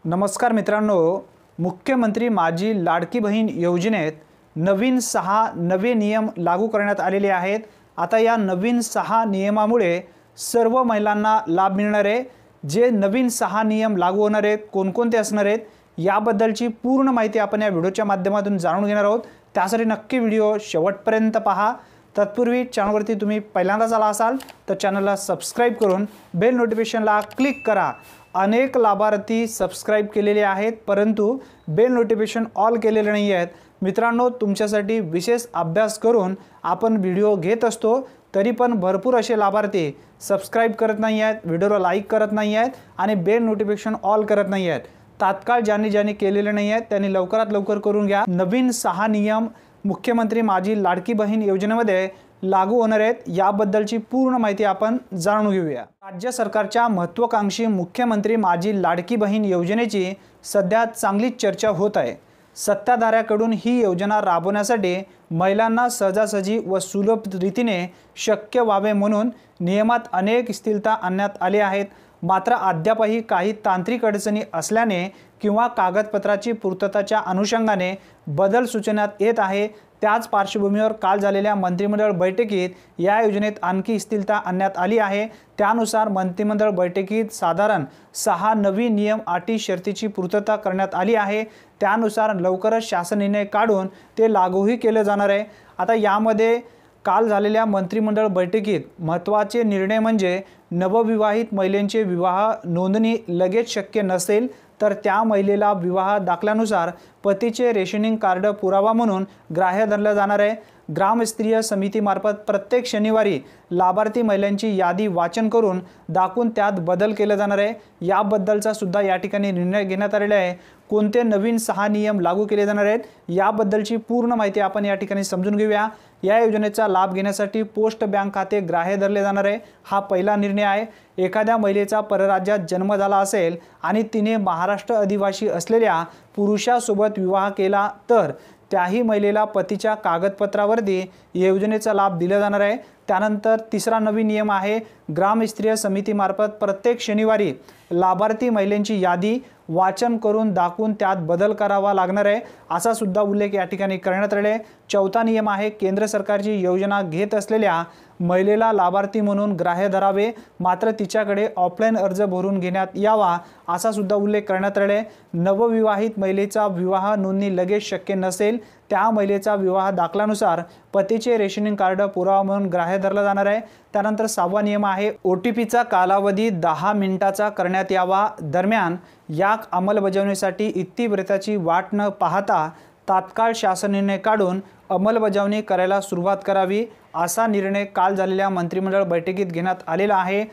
नमस्कार मित्रांनो, मुख्यमंत्री माझी लाडकी बहीण योजनेत नवीन 6 नवे नियम लागू करण्यात आलेले आहेत। आता या नवीन 6 नियमामुळे सर्व महिलांना लाभ मिळणार आहे। जे नवीन 6 नियम लागू होणार आहेत, कोणकोणते असणार आहेत याबद्दलची पूर्ण माहिती आपण या व्हिडिओच्या माध्यमातून जाणून घेणार आहोत। त्यासाठी नक्की व्हिडिओ शेवटपर्यंत पहा। तत्पूर्वी चॅनलवरती तुम्ही पहिल्यांदाच आला असाल तर चॅनलला सबस्क्राइब करून बेल नोटिफिकेशनला क्लिक करा। अनेक लाभार्थी सबस्क्राइब केलेले आहेत परंतु बेल नोटिफिकेशन ऑल केलेले नाही आहेत। मित्रांनो, तुमच्यासाठी विशेष अभ्यास करून आपण व्हिडिओ घेत असतो, तरी पण भरपूर असे लाभार्थी सबस्क्राइब करत नाही आहेत, व्हिडिओला लाईक करत नाही आहेत आणि बेल नोटिफिकेशन ऑल करत नाही आहेत। तात्काळ ज्यांनी केलेले नाही आहेत त्यांनी लवकरात लवकर करून घ्या। नवीन 6 नियम मुख्यमंत्री माझी लाडकी बहीण योजनेमध्ये लागू होणार आहेत, याबद्दलची पूर्ण माहिती आपण जाणून घेऊया। राज्य सरकारच्या महत्त्वाकांक्षी मुख्यमंत्री माझी लाडकी बहीण योजनेची सध्या चांगलीच चर्चा होत आहे। सत्ताधाऱ्याकडून ही योजना राबवण्यासाठी महिलांना सहजासहजी व सुलभ रीतीने शक्य व्हावे म्हणून नियमात अनेक स्थिरता आणण्यात आली आहेत। मात्र अद्यापही काही तांत्रिक अडचणी असल्याने किंवा कागदपत्राची पूर्तताच्या अनुषंगाने बदल सूचनात येत आहे। त्याच पार्श्वभूमीवर काल झालेल्या मंत्रिमंडळ बैठकीत या योजनेत आणखी स्थिरता आणण्यात आली आहे। त्यानुसार मंत्रिमंडळ बैठकीत साधारण 6 नवी नियम अटी शर्तीची पूर्तता करण्यात आली आहे। त्यानुसार लवकरच शासन निर्णय काढून ते लागूही केले जाणार आहे। आता यामध्ये काल झालेल्या मंत्रिमंडळ बैठकीत महत्त्वाचे निर्णय म्हणजे नवविवाहित महिलांचे विवाह नोंदणी लगेच शक्य नसेल तर त्या महिलेला विवाह दाखल्यानुसार पतीचे रेशनिंग कार्ड पुरावा म्हणून ग्राह्य धरले जाणार आहे। ग्रामस्तरीय समितीमार्फत प्रत्येक शनिवारी लाभार्थी महिलांची यादी वाचन करून दाखवून त्यात बदल केले जाणार आहे। याबद्दलचा सुद्धा या ठिकाणी निर्णय घेण्यात आलेला आहे। कोणते नवीन 6 नियम लागू केले जाणार आहेत याबद्दलची पूर्ण माहिती आपण या ठिकाणी समजून घेऊया। या योजनेचा लाभ घेण्यासाठी पोस्ट बँक खाते ग्राह्य धरले जाणार आहे, हा पहिला निर्णय आहे। एखाद्या महिलेचा परराज्यात जन्म झाला असेल आणि तिने महाराष्ट्र आदिवासी असलेल्या पुरुषासोबत विवाह केला तर त्याही महिलेला पतीच्या कागदपत्रावरती योजनेचा लाभ दिला जाणार आहे। त्यानंतर तिसरा नवीन नियम आहे, ग्रामस्तरीय समितीमार्फत प्रत्येक शनिवारी लाभार्थी महिलांची यादी वाचन करून दाखवून त्यात बदल करावा लागणार आहे, असा सुद्धा उल्लेख या ठिकाणी करण्यात आला आहे। चौथा नियम आहे, केंद्र सरकारची योजना घेत असलेल्या महिलेला लाभार्थी म्हणून ग्राह्य धरावे, मात्र तिच्याकडे ऑफलाईन अर्ज भरून घेण्यात यावा, असा सुद्धा उल्लेख करण्यात आला आहे। नवविवाहित महिलेचा विवाह नोंदणी लगेच शक्य नसेल त्या महिलेचा विवाह दाखल्यानुसार पतीचे रेशनिंग कार्ड पुरावा म्हणून ग्राह्य धरला जाणार आहे। त्यानंतर 6वा नियम आहे, OTPचा कालावधी 10 मिनिटाचा करण्यात यावा। दरम्यान या अंमलबजावणीसाठी इत्तिवृत्ताची वाट न पाहता तात्काळ शासन निर्णय काढून अंमलबजावणी करायला सुरुवात करावी, असा निर्णय काल झालेल्या मंत्रिमंडळ बैठकीत घेण्यात आलेला आहे।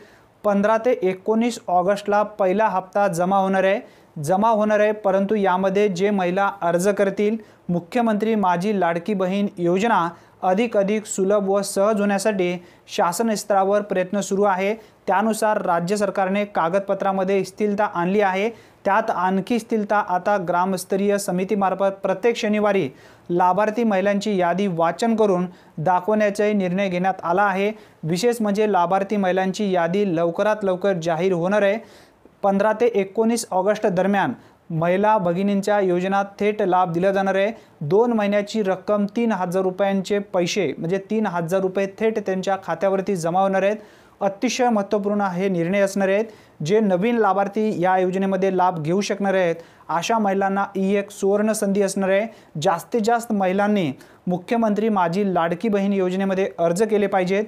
15 ते 19 ऑगस्टला पहिला हप्ता जमा होणार आहे परंतु यामध्ये जे महिला अर्ज करतील मुख्यमंत्री माझी लाडकी बहीण योजना अधिक सुलभ व सहज होण्यासाठी शासन स्तरावर प्रयत्न सुरू आहे। त्यानुसार राज्य सरकारने कागदपत्रामध्ये स्थिरता आणली आहे। त्यात आणखी स्थिरता आता ग्रामस्तरीय समितीमार्फत प्रत्येक शनिवारी लाभार्थी महिलांची यादी वाचन करून दाखवण्याचा निर्णय घेण्यात आला आहे। विशेष म्हणजे लाभार्थी महिलांची यादी लवकरात लवकर जाहीर होणार आहे। 15 ते 19 ऑगस्ट दरम्यान महिला भगिनींच्या योजनात थेट लाभ दिला जाणार आहे। 2 महिन्याची रक्कम 3000 रुपयांचे पैसे म्हणजे 3000 रुपये थेट त्यांच्या खात्यावरती जमा होणार आहेत। अतिशय महत्त्वपूर्ण हे निर्णय असणार आहेत। जे नवीन लाभार्थी या योजनेमध्ये लाभ घेऊ शकणार आहेत अशा महिलांना ही एक सुवर्ण संधी असणार आहे। जास्तीत जास्त महिलांनी मुख्यमंत्री माझी लाडकी बहीण योजनेमध्ये अर्ज केले पाहिजेत।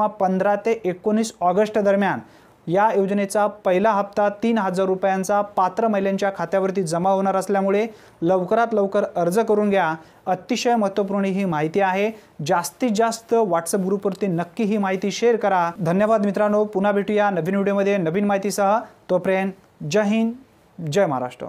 15 ते 19 ऑगस्ट दरम्यान या योजनेचा पहिला हप्ता 3000 रुपयांचा पात्र महिलांच्या खात्यावरती जमा होणार असल्यामुळे लवकरात लवकर अर्ज करून घ्या। अतिशय महत्त्वपूर्ण ही माहिती आहे। जास्तीत जास्त व्हॉट्सअप ग्रुपवरती नक्की ही माहिती शेअर करा। धन्यवाद मित्रांनो, पुन्हा भेटूया नवीन व्हिडिओमध्ये नवीन माहितीसह। तोपर्यंत जय हिंद, जय महाराष्ट्र।